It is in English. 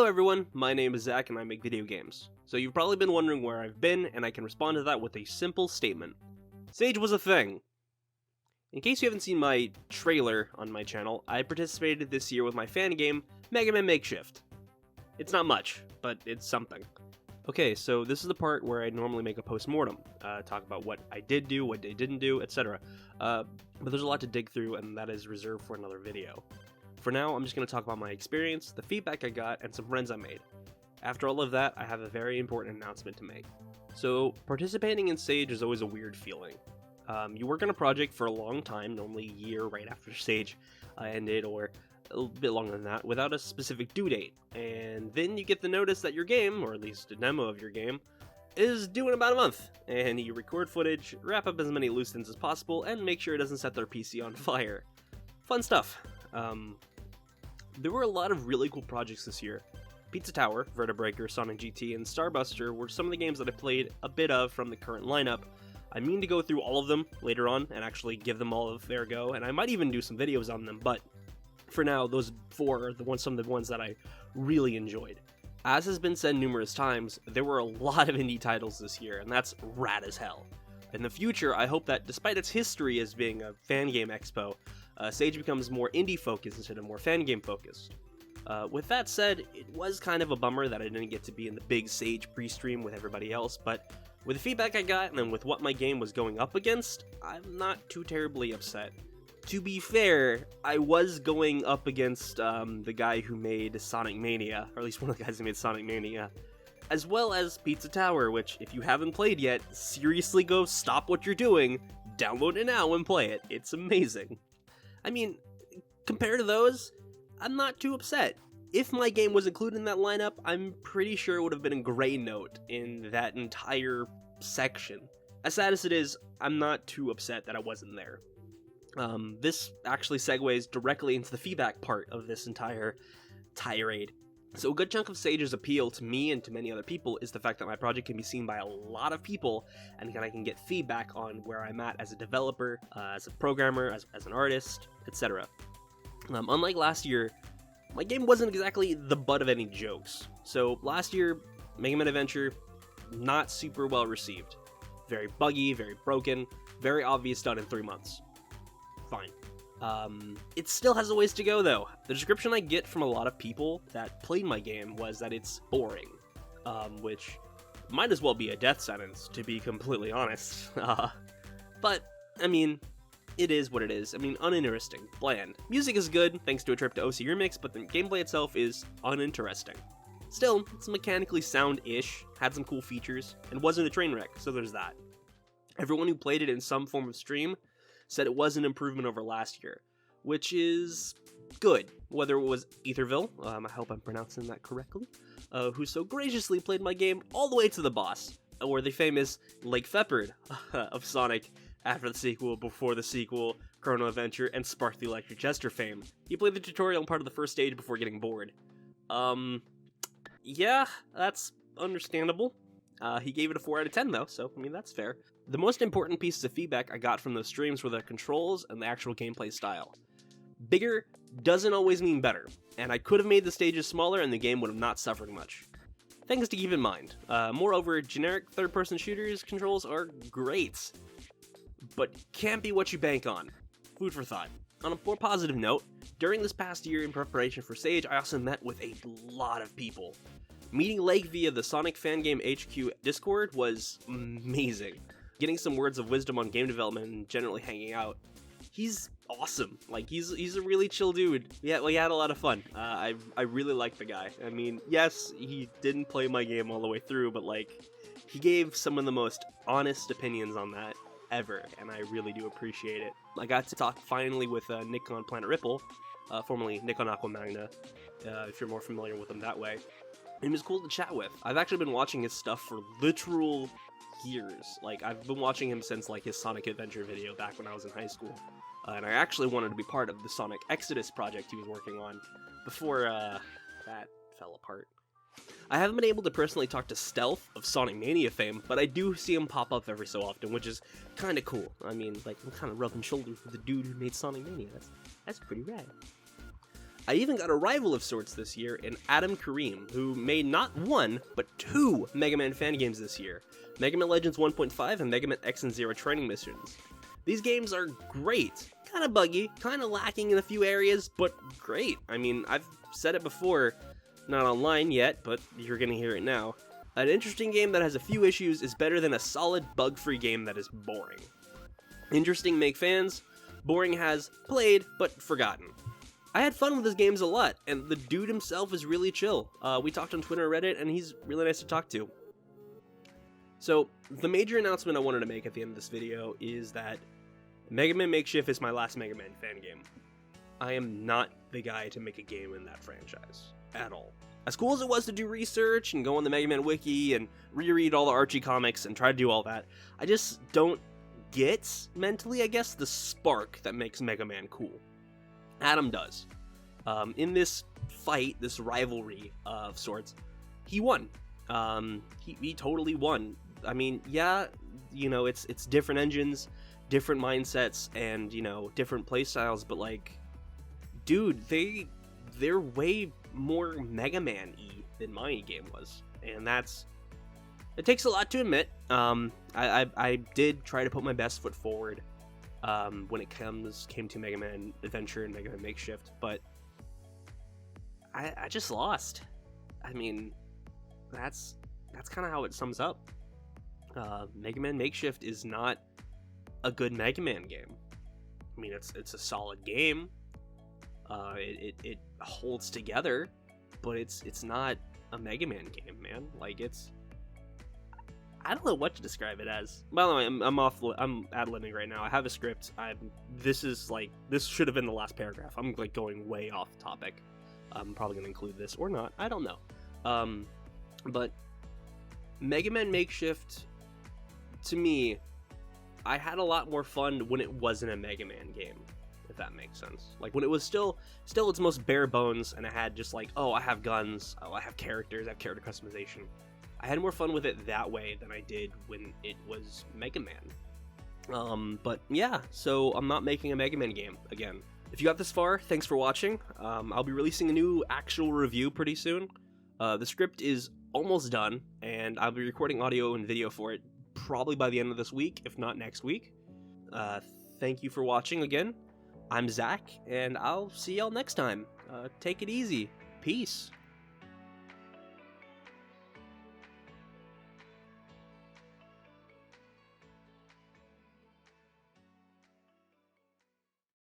Hello everyone, my name is Zach and I make video games. So you've probably been wondering where I've been, and I can respond to that with a simple statement. Sage was a thing. In case you haven't seen my trailer on my channel, I participated this year with my fan game, Megaman Makeshift. It's not much, but it's something. Okay, so this is the part where I normally make a post-mortem, talk about what I did do, what I didn't do, etc. But there's a lot to dig through, and that is reserved for another video. For now, I'm just going to talk about my experience, the feedback I got, and some friends I made. After all of that, I have a very important announcement to make. So, participating in Sage is always a weird feeling. You work on a project for a long time, normally a year right after Sage ended, or a bit longer than that, without a specific due date. And then you get the notice that your game, or at least a demo of your game, is due in about a month. And you record footage, wrap up as many loose ends as possible, and make sure it doesn't set their PC on fire. Fun stuff. There were a lot of really cool projects this year. Pizza Tower, Vertebreaker, Sonic GT, and Starbuster were some of the games that I played a bit of from the current lineup. I mean to go through all of them later on and actually give them all a fair go, and I might even do some videos on them, but for now, those four are some of the ones that I really enjoyed. As has been said numerous times, there were a lot of indie titles this year, and that's rad as hell. In the future, I hope that despite its history as being a fan game expo, Sage becomes more indie-focused instead of more fan game-focused. With that said, it was kind of a bummer that I didn't get to be in the big Sage pre-stream with everybody else, but with the feedback I got and with what my game was going up against, I'm not too terribly upset. To be fair, I was going up against the guy who made Sonic Mania, or at least one of the guys who made Sonic Mania, as well as Pizza Tower, which, if you haven't played yet, seriously go stop what you're doing, download it now and play it. It's amazing. I mean, compared to those, I'm not too upset. If my game was included in that lineup, I'm pretty sure it would have been a gray note in that entire section. As sad as it is, I'm not too upset that I wasn't there. This actually segues directly into the feedback part of this entire tirade. So a good chunk of Sage's appeal to me and to many other people is the fact that my project can be seen by a lot of people, and I can get feedback on where I'm at as a developer, as a programmer, as an artist, etc. Unlike last year, my game wasn't exactly the butt of any jokes. So last year, Megaman Adventure, not super well received. Very buggy, very broken, very obvious done in 3 months. Fine. It still has a ways to go, though. The description I get from a lot of people that played my game was that it's boring, which might as well be a death sentence, to be completely honest. But, I mean, it is what it is. I mean, uninteresting, bland. Music is good, thanks to a trip to OC Remix, but the gameplay itself is uninteresting. Still, it's mechanically sound-ish, had some cool features, and wasn't a train wreck, so there's that. Everyone who played it in some form of stream said it was an improvement over last year, which is good. Whether it was Etherville, I hope I'm pronouncing that correctly, who so graciously played my game all the way to the boss, or the famous Lake Feppard of Sonic after the sequel, before the sequel, Chrono Adventure, and Spark the Electric Jester fame. He played the tutorial and part of the first stage before getting bored. Yeah, that's understandable. He gave it a 4 out of 10 though, so I mean that's fair. The most important pieces of feedback I got from those streams were the controls and the actual gameplay style. Bigger doesn't always mean better, and I could have made the stages smaller and the game would have not suffered much. Things to keep in mind. Moreover, generic third-person shooters controls are great, but can't be what you bank on. Food for thought. On a more positive note, during this past year in preparation for Sage, I also met with a lot of people. Meeting Lake via the Sonic Fan Game HQ Discord was amazing. Getting some words of wisdom on game development and generally hanging out. He's awesome. Like, he's a really chill dude. Yeah, we had a lot of fun. I really like the guy. I mean, yes, he didn't play my game all the way through, but like, he gave some of the most honest opinions on that ever, and I really do appreciate it. I got to talk finally with Nick on Planet Ripple, formerly Nick on Aqua Magna, if you're more familiar with him that way. And he was cool to chat with. I've actually been watching his stuff for literal years. Like, I've been watching him since like his Sonic Adventure video back when I was in high school. And I actually wanted to be part of the Sonic Exodus project he was working on before that fell apart. I haven't been able to personally talk to Stealth of Sonic Mania fame, but I do see him pop up every so often, which is kind of cool. I mean, like, I'm kind of rubbing shoulders with the dude who made Sonic Mania. That's pretty rad. I even got a rival of sorts this year in Adam Kareem, who made not one, but 2 Mega Man fan games this year, Mega Man Legends 1.5 and Mega Man X and Zero Training Missions. These games are great, kinda buggy, kinda lacking in a few areas, but great. I mean, I've said it before, not online yet, but you're gonna hear it now. An interesting game that has a few issues is better than a solid bug-free game that is boring. Interesting make fans, boring has played, but forgotten. I had fun with his games a lot, and the dude himself is really chill. We talked on Twitter and Reddit, and he's really nice to talk to. So, the major announcement I wanted to make at the end of this video is that Mega Man Makeshift is my last Mega Man fan game. I am not the guy to make a game in that franchise, at all. As cool as it was to do research and go on the Mega Man wiki and reread all the Archie comics and try to do all that, I just don't get, mentally I guess, the spark that makes Mega Man cool. Adam does. In this fight, this rivalry of sorts, he won. He totally won. I mean, yeah, you know, it's different engines, different mindsets, and, you know, different playstyles, but, like, dude, they're way more Mega Man-y than my game was, and it takes a lot to admit. I did try to put my best foot forward when it came to Mega Man Adventure and Mega Man Makeshift, but I just lost. I mean, that's kind of how it sums up. Mega Man Makeshift is not a good Mega Man game. I mean, it's a solid game. It holds together, but it's not a Mega Man game, man. Like, I don't know what to describe it as. By the way, I'm ad-libbing right now. I have a script. This should have been the last paragraph. I'm like going way off topic. I'm probably gonna include this or not. I don't know. But Mega Man Makeshift, to me, I had a lot more fun when it wasn't a Mega Man game, if that makes sense. Like, when it was still its most bare bones, and I had just like, oh, I have guns, oh, I have characters, I have character customization. I had more fun with it that way than I did when it was Mega Man. But yeah, so I'm not making a Mega Man game again. If you got this far, thanks for watching. I'll be releasing a new actual review pretty soon. The script is almost done, and I'll be recording audio and video for it probably by the end of this week, if not next week. Thank you for watching again. I'm Zach, and I'll see y'all next time. Take it easy. Peace.